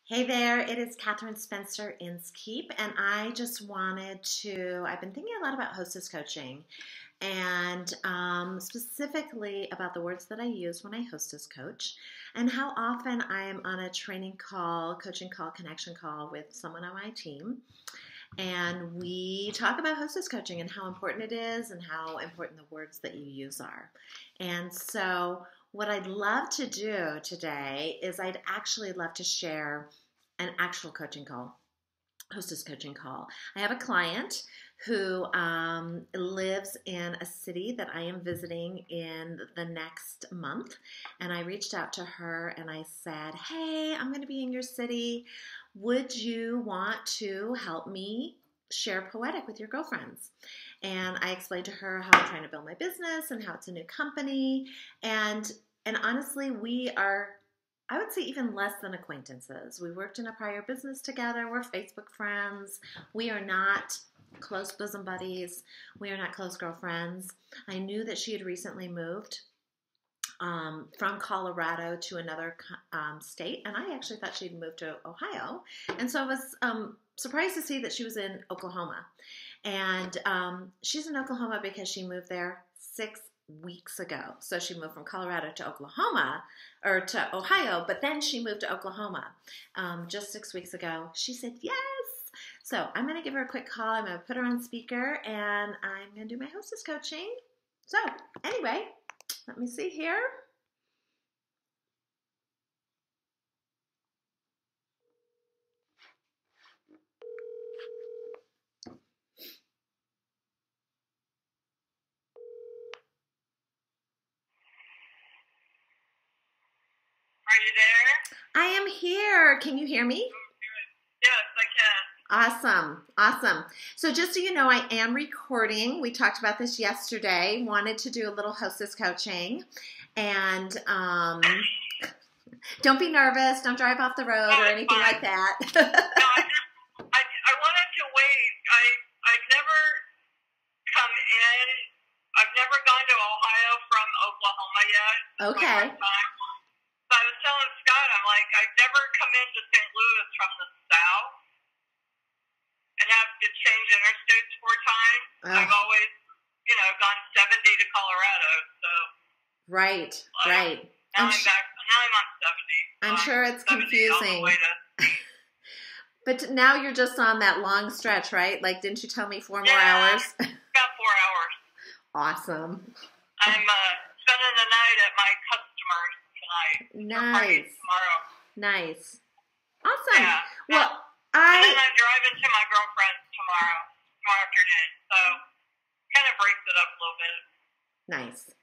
Hey there, it is Catherine Spencer Inskeep, and I just wanted to. I've been thinking a lot about hostess coaching and specifically about the words that I use when I hostess coach and how often I am on a training call, coaching call, connection call with someone on my team. And we talk about hostess coaching and how important it is and how important the words that you use are. And so, what I'd love to do today is I'd actually love to share an actual coaching call, hostess coaching call. I have a client who lives in a city that I am visiting in the next month. And I reached out to her and I said, hey, I'm going to be in your city. Would you want to help me share Poetic with your girlfriends? And I explained to her how I'm trying to build my business and how it's a new company. And honestly, we are, I would say, even less than acquaintances. We worked in a prior business together. We're Facebook friends. We are not close bosom buddies. We are not close girlfriends. I knew that she had recently moved from Colorado to another state, and I actually thought she'd moved to Ohio. And so I was surprised to see that she was in Oklahoma. And she's in Oklahoma because she moved there 6 weeks ago. So she moved from Colorado to Oklahoma, or to Ohio, but then she moved to Oklahoma just 6 weeks ago. She said yes. So I'm going to give her a quick call. I'm going to put her on speaker, and I'm going to do my hostess coaching. So anyway, let me see here. Are you there? I am here. Can you hear me? Yes, I can. Awesome. Awesome. So just so you know, I am recording. We talked about this yesterday. Wanted to do a little hostess coaching. And don't be nervous. Don't drive off the road or anything like that. No, I wanted to wait. I've never come in. I've never gone to Ohio from Oklahoma yet. Okay. So I was telling Scott, I'm like, I've never come into St. Louis from the south and have to change interstates 4 times. I've always, gone 70 to Colorado. So right. Now I'm on 70. I'm sure it's confusing. But now you're just on that long stretch, right? Like, didn't you tell me 4 more hours? About 4 hours. Awesome. I'm spending the night at my customers tonight. Nice. Tomorrow. Nice. Awesome. Yeah. Well, and then I'm driving to my girlfriend's tomorrow afternoon. So kind of breaks it up a little bit. Nice.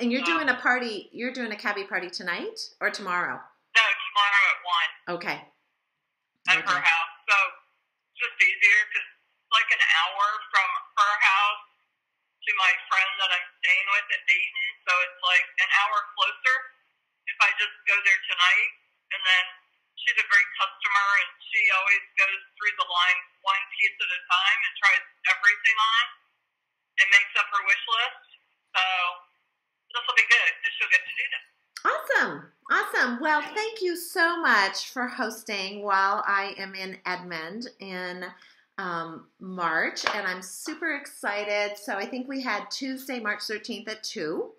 And you're doing a party, you're doing a cabbie party tonight or tomorrow? No, tomorrow at 1. Okay. At her house. So it's just easier because it's like an hour from her house to my friend that I'm staying with in Dayton. So it's like an hour closer if I just go there tonight. And then she's a great customer, and she always goes through the line one piece at a time and tries everything on and makes up her wish list. So this will be good because she'll get to do that. Awesome. Well, thank you so much for hosting while I am in Edmond in March, and I'm super excited. So I think we had Tuesday, March 13th at 2.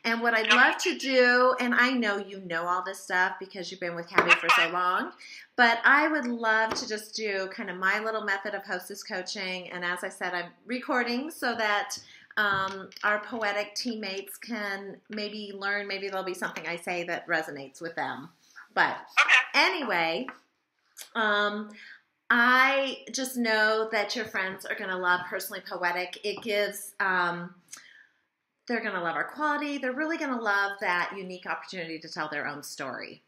And what I'd love to do, and I know you know all this stuff because you've been with Cabby for so long, but I would love to just do kind of my little method of hostess coaching. And as I said, I'm recording so that our Poetic teammates can maybe learn, maybe there'll be something I say that resonates with them. But anyway, I just know that your friends are going to love Personally Poetic. It gives, they're going to love our quality. They're really going to love that unique opportunity to tell their own story.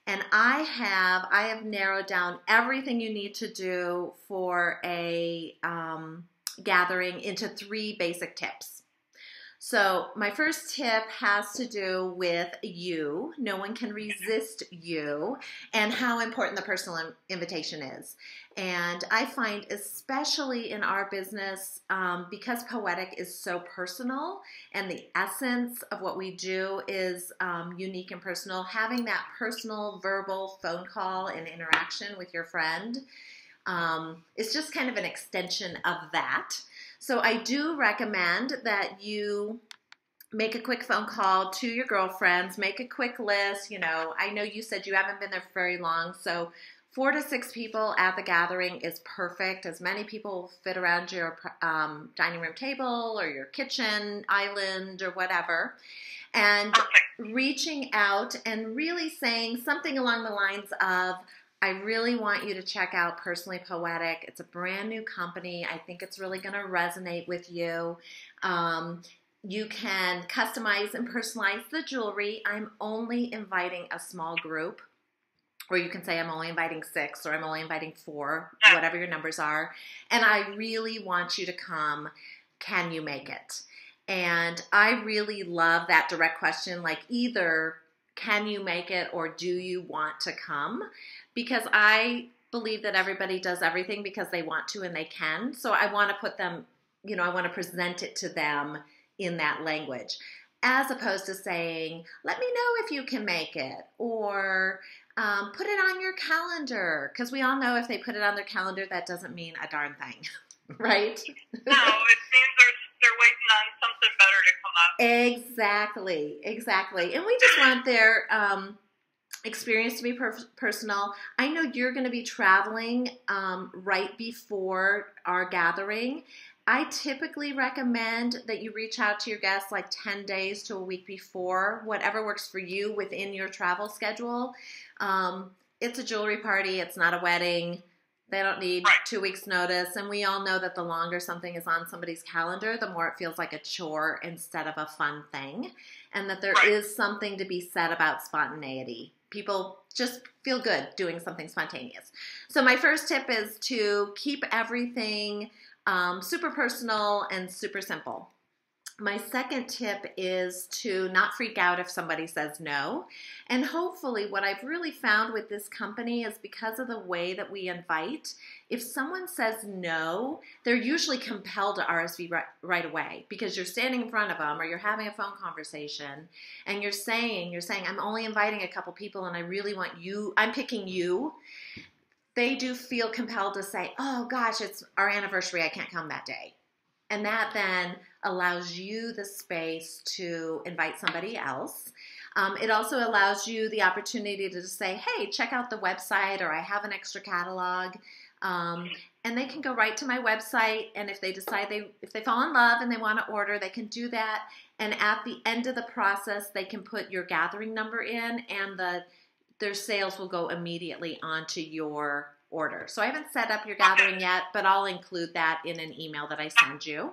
And I have narrowed down everything you need to do for a gathering into 3 basic tips. So my first tip has to do with you. No one can resist you, and how important the personal invitation is. And I find, especially in our business, because Poetic is so personal and the essence of what we do is unique and personal, having that personal verbal phone call and interaction with your friend is just kind of an extension of that. So I do recommend that you make a quick phone call to your girlfriends, make a quick list. I know you said you haven't been there for very long, so 4 to 6 people at the gathering is perfect. As many people fit around your dining room table or your kitchen island or whatever. And reaching out and really saying something along the lines of, I really want you to check out Personally Poetic. It's a brand new company. I think it's really going to resonate with you. You can customize and personalize the jewelry. I'm only inviting a small group. Or you can say I'm only inviting 6 or I'm only inviting 4, whatever your numbers are. And I really want you to come. Can you make it? And I really love that direct question, like either can you make it or do you want to come? Because I believe that everybody does everything because they want to and they can. So I want to put them, I want to present it to them in that language, as opposed to saying, let me know if you can make it, or put it on your calendar. Because we all know if they put it on their calendar, that doesn't mean a darn thing, right? No, it means they're waiting on something better to come up. Exactly. And we just want their experience to be personal. I know you're going to be traveling right before our gathering. I typically recommend that you reach out to your guests like 10 days to a week before, whatever works for you within your travel schedule. It's a jewelry party. It's not a wedding. They don't need 2 weeks notice. And we all know that the longer something is on somebody's calendar, the more it feels like a chore instead of a fun thing. And that there is something to be said about spontaneity. People just feel good doing something spontaneous. So my first tip is to keep everything super personal and super simple. My second tip is to not freak out if somebody says no. And hopefully what I've really found with this company is because of the way that we invite, if someone says no, they're usually compelled to RSVP right away because you're standing in front of them or you're having a phone conversation and you're saying, I'm only inviting a couple people and I really want you, I'm picking you. They do feel compelled to say, oh gosh, it's our anniversary, I can't come that day. And that then allows you the space to invite somebody else. It also allows you the opportunity to just say, hey, check out the website, or I have an extra catalog. And they can go right to my website, and if they decide if they fall in love and they want to order, they can do that. And at the end of the process, they can put your gathering number in, and their sales will go immediately onto your order. So I haven't set up your gathering yet, but I'll include that in an email that I send you.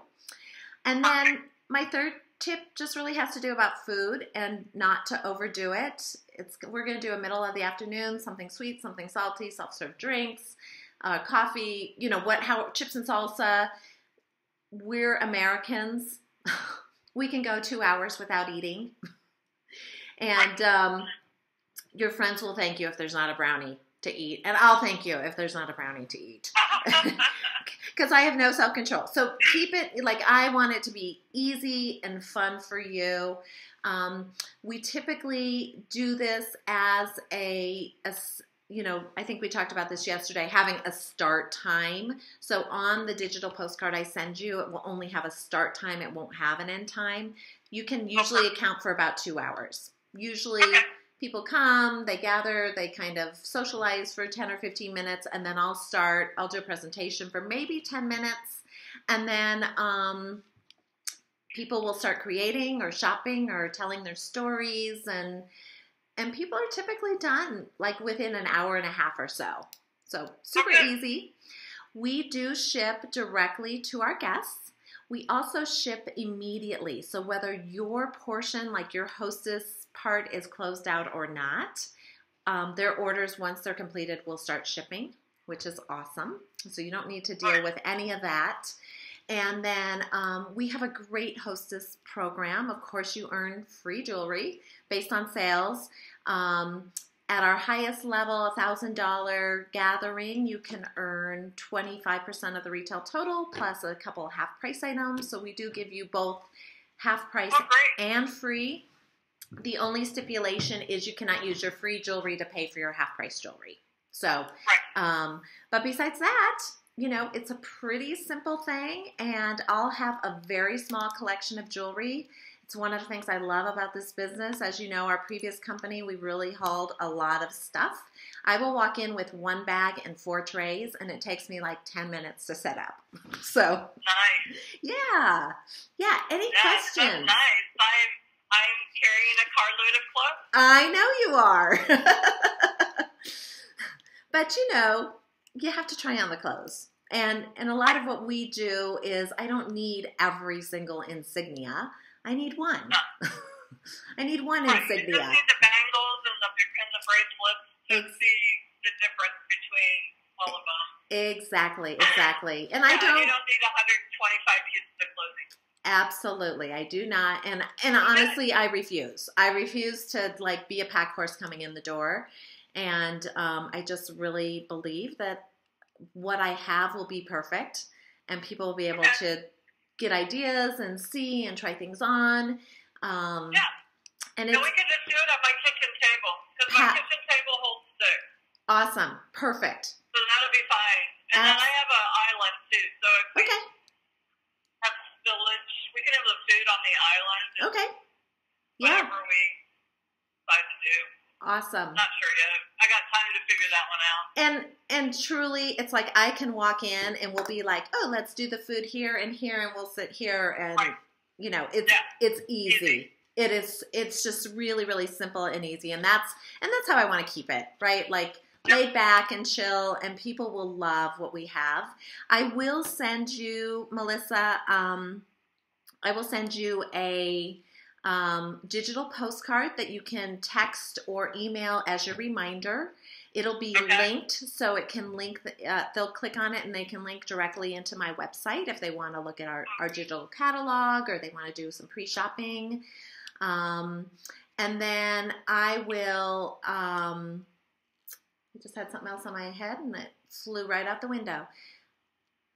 And then my third tip just really has to do about food and not to overdo it. We're going to do a middle of the afternoon, something sweet, something salty, self-serve drinks, coffee, chips and salsa. We're Americans. We can go 2 hours without eating. And your friends will thank you if there's not a brownie to eat. And I'll thank you if there's not a brownie to eat. Because I have no self-control. So keep it, I want it to be easy and fun for you. We typically do this as I think we talked about this yesterday, having a start time. So on the digital postcard I send you, it will only have a start time. It won't have an end time. You can usually account for about 2 hours. Usually people come, they gather, they kind of socialize for 10 or 15 minutes, and then I'll do a presentation for maybe 10 minutes, and then people will start creating or shopping or telling their stories, and people are typically done within an hour and a half or so. So super easy. We do ship directly to our guests. We also ship immediately. So whether your portion, your hostess part, is closed out or not, their orders, once they're completed, will start shipping, which is awesome. So you don't need to deal with any of that. And then we have a great hostess program. Of course, you earn free jewelry based on sales. At our highest level, $1,000 gathering, you can earn 25% of the retail total plus a couple of half price items. So we do give you both half price and free. The only stipulation is you cannot use your free jewelry to pay for your half price jewelry. So, but besides that, you know, it's a pretty simple thing, and I'll have a very small collection of jewelry. It's one of the things I love about this business. As you know, our previous company, we really hauled a lot of stuff. I will walk in with 1 bag and 4 trays, and it takes me like 10 minutes to set up. So, nice. Yeah. Any questions? That's nice. I'm carrying a carload of clothes. I know you are. But you know, you have to try on the clothes. And a lot of what we do is I don't need every single insignia. I need one. No. I need one insignia. You just need the bangles and the bracelets to see the difference between all of them. Exactly. And yeah, I don't. You don't need 125 pieces of clothing. Absolutely, I do not. And honestly, I refuse. I refuse to like be a pack horse coming in the door. And I just really believe that what I have will be perfect, and people will be able to get ideas and see and try things on. And we can just do it at my kitchen table, because my kitchen table holds 6. Awesome. Perfect. So that'll be fine. And then I have an island too. So if we have spillage, we can have the food on the island. Whatever we decide to do. Awesome. Not sure yet. I got time to figure that one out. And truly, it's like I can walk in and we'll be like, oh, let's do the food here, and we'll sit here, and you know, it's easy. It is. It's just really, really simple and easy, and that's how I want to keep it, right? Like laid back and chill, and people will love what we have. I will send you, Melissa. I will send you a digital postcard that you can text or email as your reminder. It'll be linked, so it can link. They'll click on it and they can link directly into my website if they want to look at our digital catalog, or they want to do some pre-shopping. And then I will. I just had something else on my head and it flew right out the window.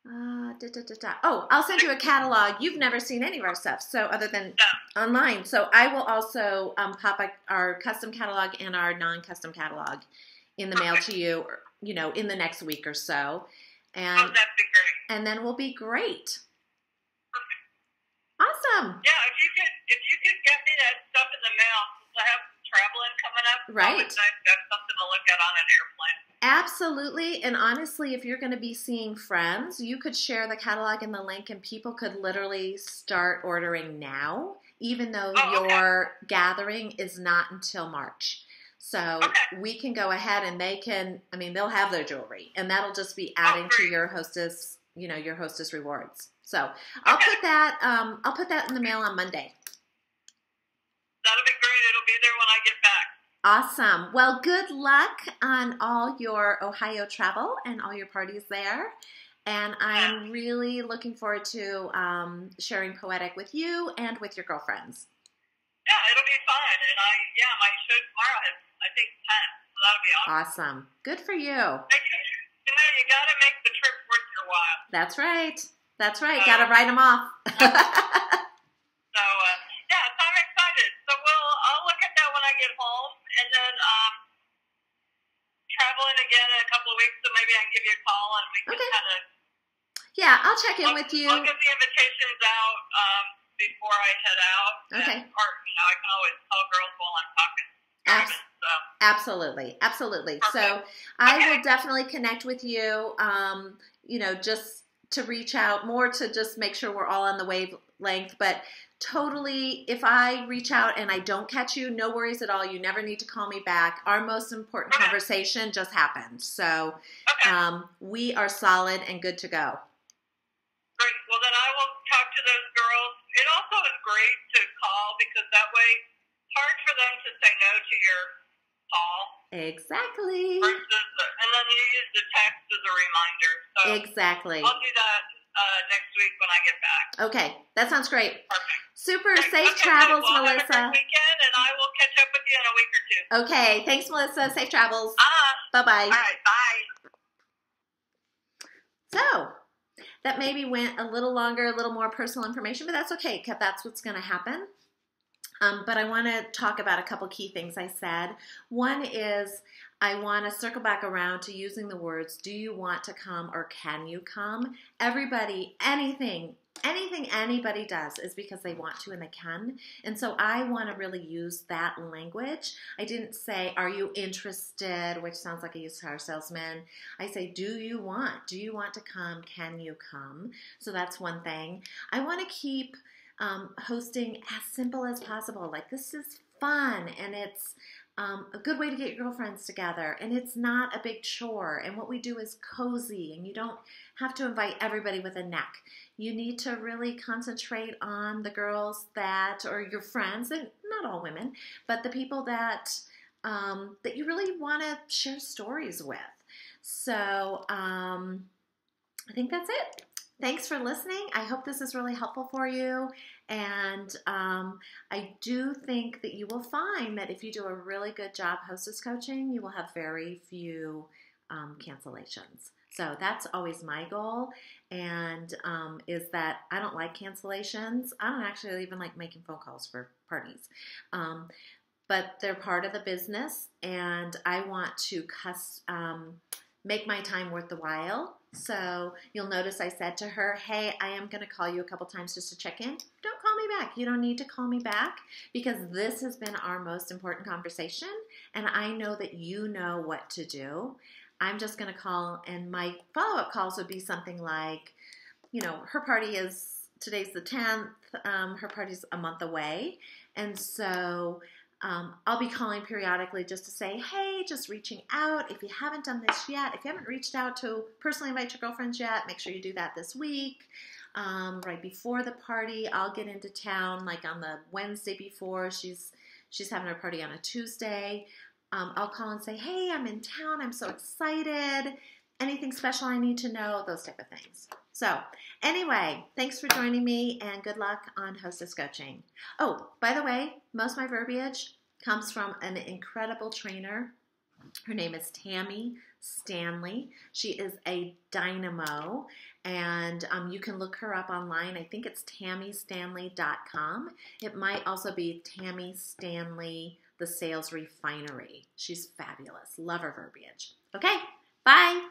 Oh, I'll send you a catalog. You've never seen any of our stuff, so other than online. So I will also pop our custom catalog and our non-custom catalog in the mail to you, you know, in the next week or so. And that'd be great. And then we'll be great. Perfect. Awesome. Yeah, if you could get me that stuff in the mail, since I have traveling coming up. Right. It's nice to have something to look at on an airplane. Absolutely. And honestly, if you're going to be seeing friends, you could share the catalog and the link, and people could literally start ordering now, even though your gathering is not until March. So we can go ahead and they'll have their jewelry, and that'll just be adding to your hostess, your hostess rewards. So I'll put that in the mail on Monday. That'll be great. It'll be there when I get back. Awesome. Well, good luck on all your Ohio travel and all your parties there. And I'm really looking forward to sharing Poetic with you and with your girlfriends. Yeah, it'll be fun. And my show tomorrow is, I think, 10. So that'll be awesome. Awesome. Good for you. You got to make the trip worth your while. That's right. Got to write them off. So I'm excited. So I'll look at that when I get home, and then traveling again in a couple of weeks, so maybe I can give you a call and we can kind of. Yeah, I'll check in with you. I'll get the invitations out before I head out. Okay. I can always tell girls while I'm talking. Absolutely. Perfect. So I will definitely connect with you. Just to reach out more to just make sure we're all on the wavelength, but. Totally, if I reach out and I don't catch you, no worries at all. You never need to call me back. Our most important conversation just happened. So we are solid and good to go. Great. Well, then I will talk to those girls. It also is great to call because that way it's hard for them to say no to your call. Exactly. And then you use the text as a reminder. So exactly. I'll do that. next week when I get back. Okay, that sounds great. Perfect. Super. Safe travels, well, Melissa. Have a great weekend, and I will catch up with you in a week or two. Okay, thanks, Melissa. Safe travels. All Bye-bye. right, bye. So, that maybe went a little longer, a little more personal information, but that's okay, because that's what's going to happen. But I want to talk about a couple key things I said. One is I want to circle back around to using the words, do you want to come or can you come? Everybody, anything anybody does is because they want to and they can. And so I want to really use that language. I didn't say, are you interested, which sounds like a used car salesman. I say, do you want to come? Can you come? So that's one thing. I want to keep hosting as simple as possible. Like, this is fun, and it's a good way to get your girlfriends together, and it's not a big chore, and what we do is cozy, and you don't have to invite everybody with a neck. You need to really concentrate on the girls that, or your friends, and not all women, but the people that that you really want to share stories with. So I think that's it. Thanks for listening. I hope this is really helpful for you. And I do think that you will find that if you do a really good job hostess coaching, you will have very few cancellations. So that's always my goal. And is that I don't like cancellations. I don't actually even like making phone calls for parties. But they're part of the business, and I want to make my time worth the while. So you'll notice I said to her, hey, I am going to call you a couple times just to check in. Don't call me back. You don't need to call me back, because this has been our most important conversation, and I know that you know what to do. I'm just going to call, and my follow-up calls would be something like, her party is, today's the 10th, her party's a month away, and so I'll be calling periodically just to say, hey, just reaching out. If you haven't done this yet, if you haven't reached out to personally invite your girlfriends yet, make sure you do that this week. Right before the party, I'll get into town like on the Wednesday before. She's having her party on a Tuesday. I'll call and say, hey, I'm in town. I'm so excited. Anything special I need to know, those type of things. So anyway, thanks for joining me, and good luck on Hostess Coaching. Oh, by the way, most of my verbiage comes from an incredible trainer. Her name is Tammy Stanley. She is a dynamo, and you can look her up online. I think it's tammystanley.com. It might also be Tammy Stanley, the Sales Refinery. She's fabulous. Love her verbiage. Okay, bye.